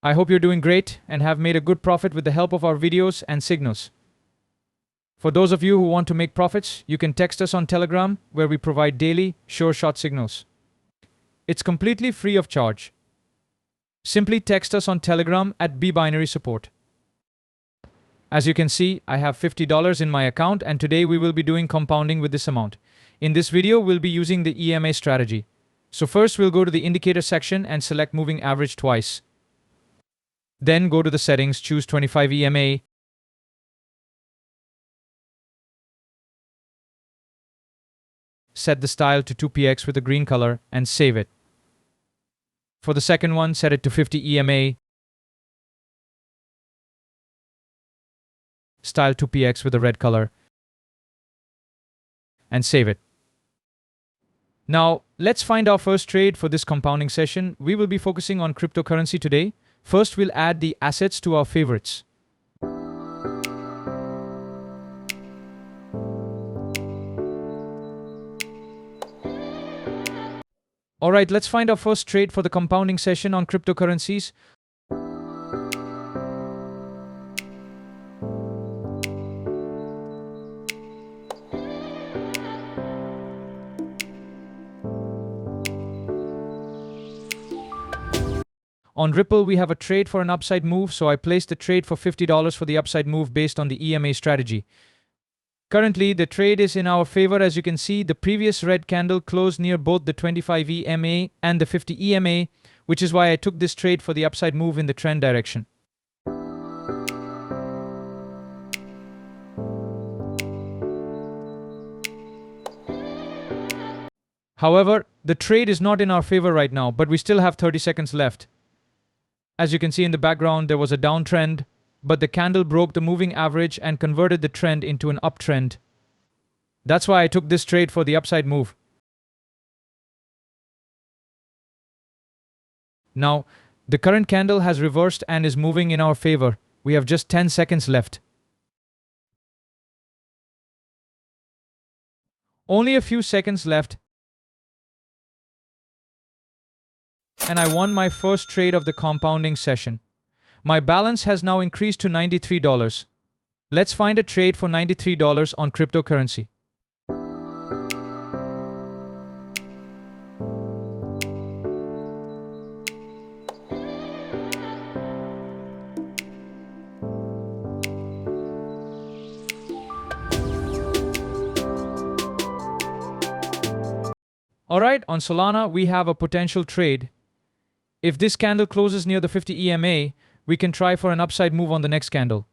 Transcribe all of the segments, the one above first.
I hope you're doing great and have made a good profit with the help of our videos and signals. For those of you who want to make profits, you can text us on Telegram, where we provide daily, sure-shot signals. It's completely free of charge. Simply text us on Telegram at @bbinary support. As you can see, I have $50 in my account, and today we will be doing compounding with this amount. In this video, we'll be using the EMA strategy. So first, we'll go to the indicator section and select moving average twice. Then go to the settings, choose 25 EMA. Set the style to 2px with a green color and save it. For the second one, set it to 50 EMA. Style 2px with a red color and save it. Now, let's find our first trade for this compounding session. We will be focusing on cryptocurrency today. First, we'll add the assets to our favorites. Alright, let's find our first trade for the compounding session on cryptocurrencies. On Ripple, we have a trade for an upside move, so I placed the trade for $50 for the upside move based on the EMA strategy. Currently, the trade is in our favor. As you can see, the previous red candle closed near both the 25 EMA and the 50 EMA, which is why I took this trade for the upside move in the trend direction. However, the trade is not in our favor right now, but we still have 30 seconds left. As you can see in the background, there was a downtrend, but the candle broke the moving average and converted the trend into an uptrend. That's why I took this trade for the upside move. Now, the current candle has reversed and is moving in our favor. We have just 10 seconds left. Only a few seconds left. And I won my first trade of the compounding session. My balance has now increased to $93. Let's find a trade for $93 on cryptocurrency. Alright, on Solana, we have a potential trade. If this candle closes near the 50 EMA, we can try for an upside move on the next candle.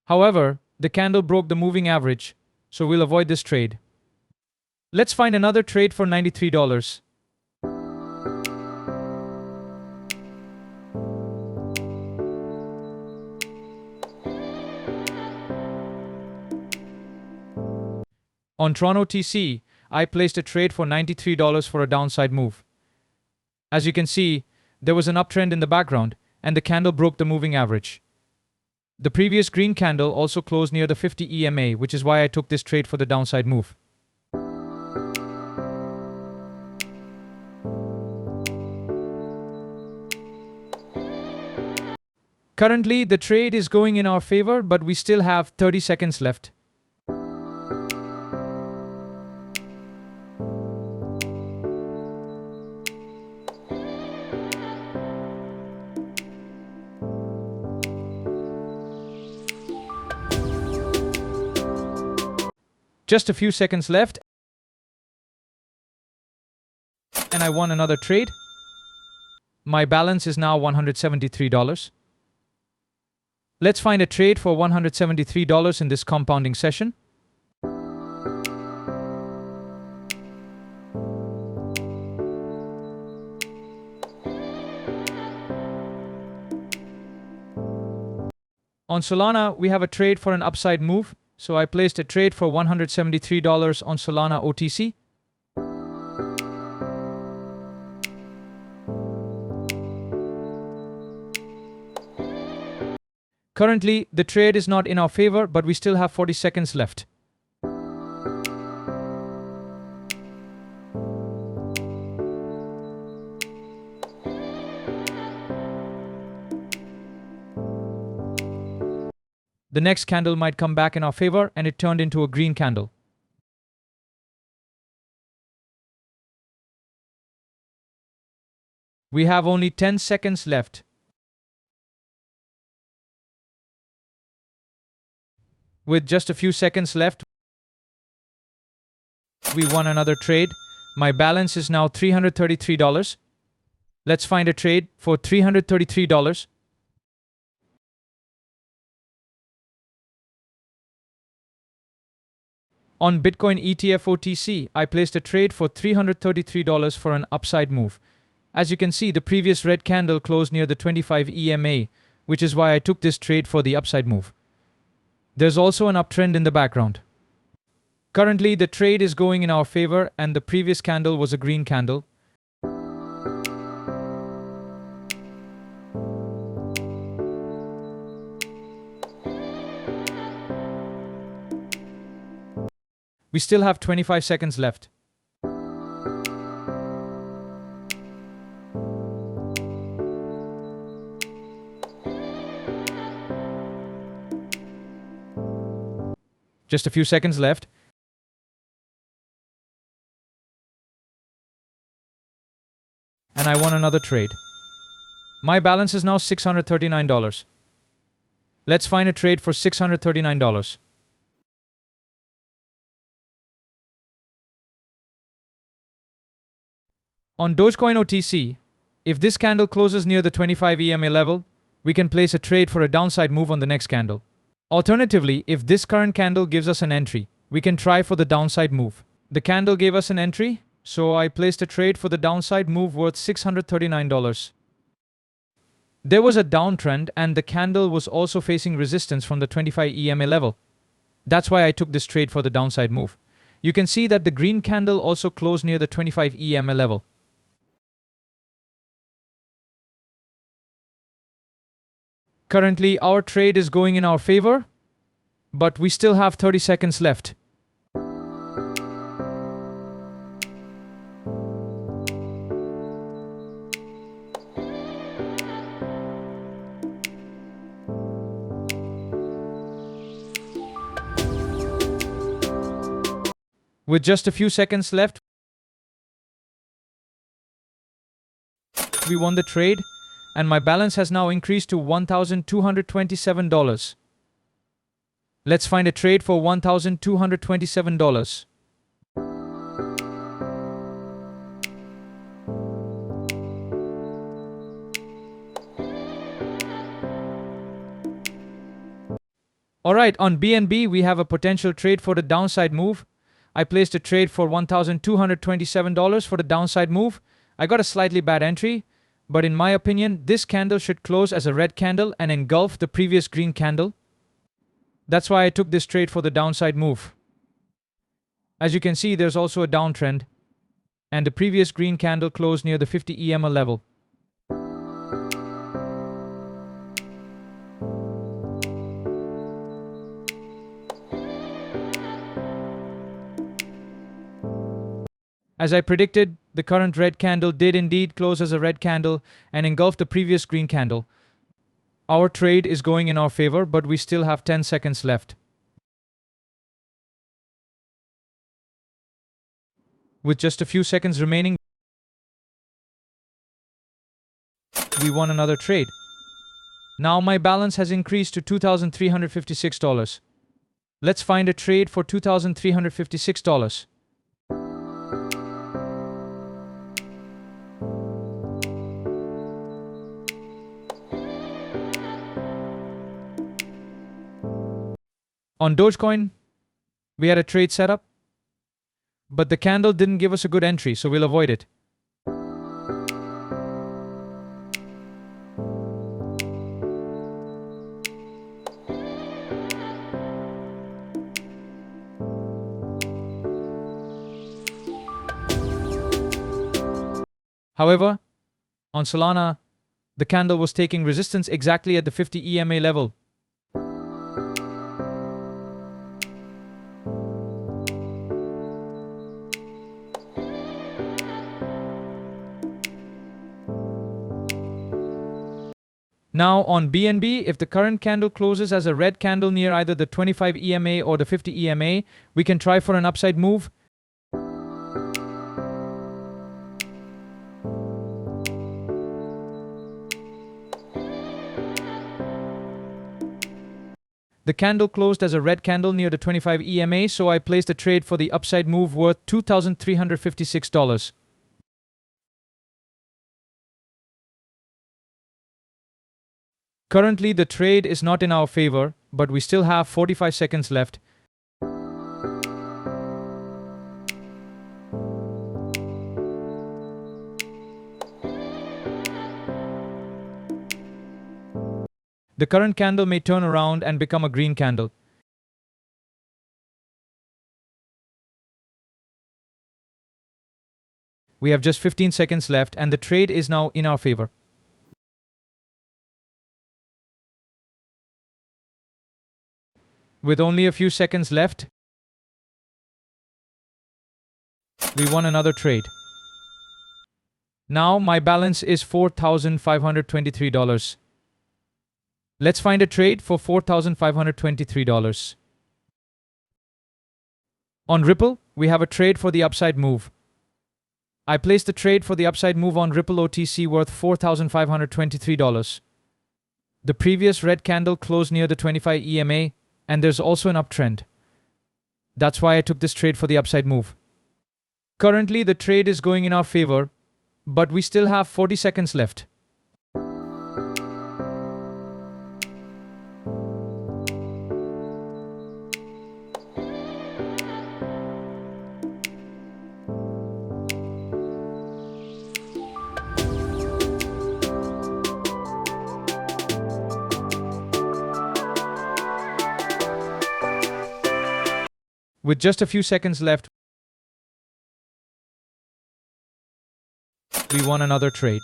However, the candle broke the moving average, so we'll avoid this trade. Let's find another trade for $93. On Toronto TC, I placed a trade for $93 for a downside move. As you can see, there was an uptrend in the background, and the candle broke the moving average. The previous green candle also closed near the 50 EMA, which is why I took this trade for the downside move. Currently, the trade is going in our favor, but we still have 30 seconds left. Just a few seconds left, and I won another trade. My balance is now $173. Let's find a trade for $173 in this compounding session. On Solana, we have a trade for an upside move. So I placed a trade for $173 on Solana OTC. Currently, the trade is not in our favor, but we still have 40 seconds left. the next candle might come back in our favor, and it turned into a green candle. We have only 10 seconds left. With just a few seconds left, we won another trade. My balance is now $333. Let's find a trade for $333. On Bitcoin ETF OTC, I placed a trade for $333 for an upside move. As you can see, the previous red candle closed near the 25 EMA, which is why I took this trade for the upside move. There's also an uptrend in the background. Currently, the trade is going in our favor, and the previous candle was a green candle. We still have 25 seconds left. Just a few seconds left. And I won another trade. My balance is now $639. Let's find a trade for $639. On Dogecoin OTC, if this candle closes near the 25 EMA level, we can place a trade for a downside move on the next candle. Alternatively, if this current candle gives us an entry, we can try for the downside move. The candle gave us an entry, so I placed a trade for the downside move worth $639. There was a downtrend, and the candle was also facing resistance from the 25 EMA level. That's why I took this trade for the downside move. You can see that the green candle also closed near the 25 EMA level. Currently, our trade is going in our favor, but we still have 30 seconds left. With just a few seconds left, we won the trade, and my balance has now increased to $1,227. Let's find a trade for $1,227. Alright, on BNB we have a potential trade for the downside move. I placed a trade for $1,227 for the downside move. I got a slightly bad entry, but in my opinion, this candle should close as a red candle and engulf the previous green candle. That's why I took this trade for the downside move. As you can see, there's also a downtrend, and the previous green candle closed near the 50 EMA level. As I predicted, the current red candle did indeed close as a red candle and engulf the previous green candle. Our trade is going in our favor, but we still have 10 seconds left. With just a few seconds remaining, we won another trade. Now my balance has increased to $2,356. Let's find a trade for $2,356. On Dogecoin, we had a trade set up, but the candle didn't give us a good entry, so we'll avoid it. However, on Solana, the candle was taking resistance exactly at the 50 EMA level. Now on BNB, if the current candle closes as a red candle near either the 25 EMA or the 50 EMA, we can try for an upside move. The candle closed as a red candle near the 25 EMA, so I placed a trade for the upside move worth $2,356. Currently, the trade is not in our favor, but we still have 45 seconds left. The current candle may turn around and become a green candle. We have just 15 seconds left and the trade is now in our favor. With only a few seconds left, we won another trade. Now my balance is $4,523. Let's find a trade for $4,523. On Ripple, we have a trade for the upside move. I placed the trade for the upside move on Ripple OTC worth $4,523. The previous red candle closed near the 25 EMA, and there's also an uptrend. That's why I took this trade for the upside move. Currently, the trade is going in our favor, but we still have 40 seconds left. With just a few seconds left, we won another trade.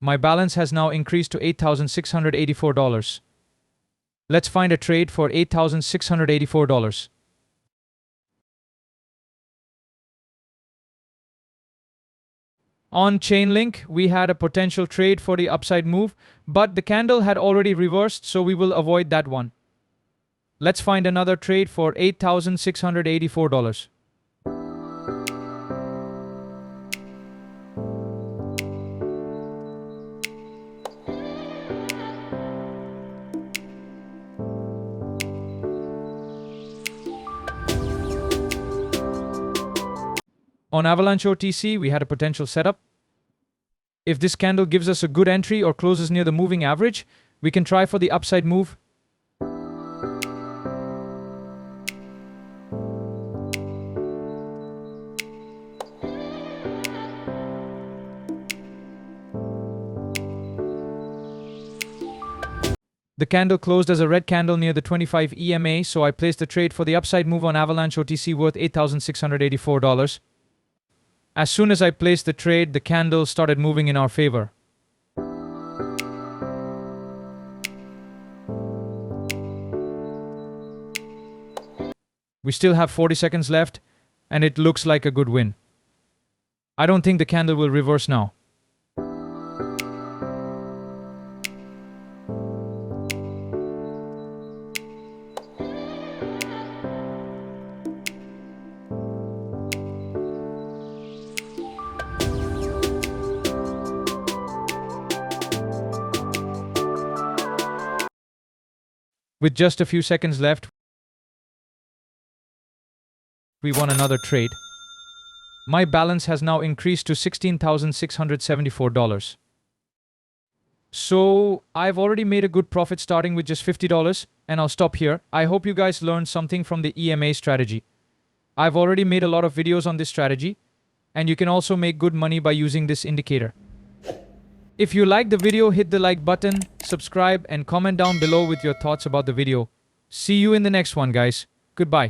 My balance has now increased to $8,684. Let's find a trade for $8,684. On Chainlink, we had a potential trade for the upside move, but the candle had already reversed, so we will avoid that one. Let's find another trade for $8,684. On Avalanche OTC, we had a potential setup. If this candle gives us a good entry or closes near the moving average, we can try for the upside move. The candle closed as a red candle near the 25 EMA, so I placed a trade for the upside move on Avalanche OTC worth $8,684. As soon as I placed the trade, the candle started moving in our favor. We still have 40 seconds left, and it looks like a good win. I don't think the candle will reverse now. With just a few seconds left, we won another trade. My balance has now increased to $16,674. So I've already made a good profit starting with just $50, and I'll stop here. I hope you guys learned something from the EMA strategy. I've already made a lot of videos on this strategy, and you can also make good money by using this indicator. If you liked the video, hit the like button, subscribe, and comment down below with your thoughts about the video. See you in the next one, guys. Goodbye.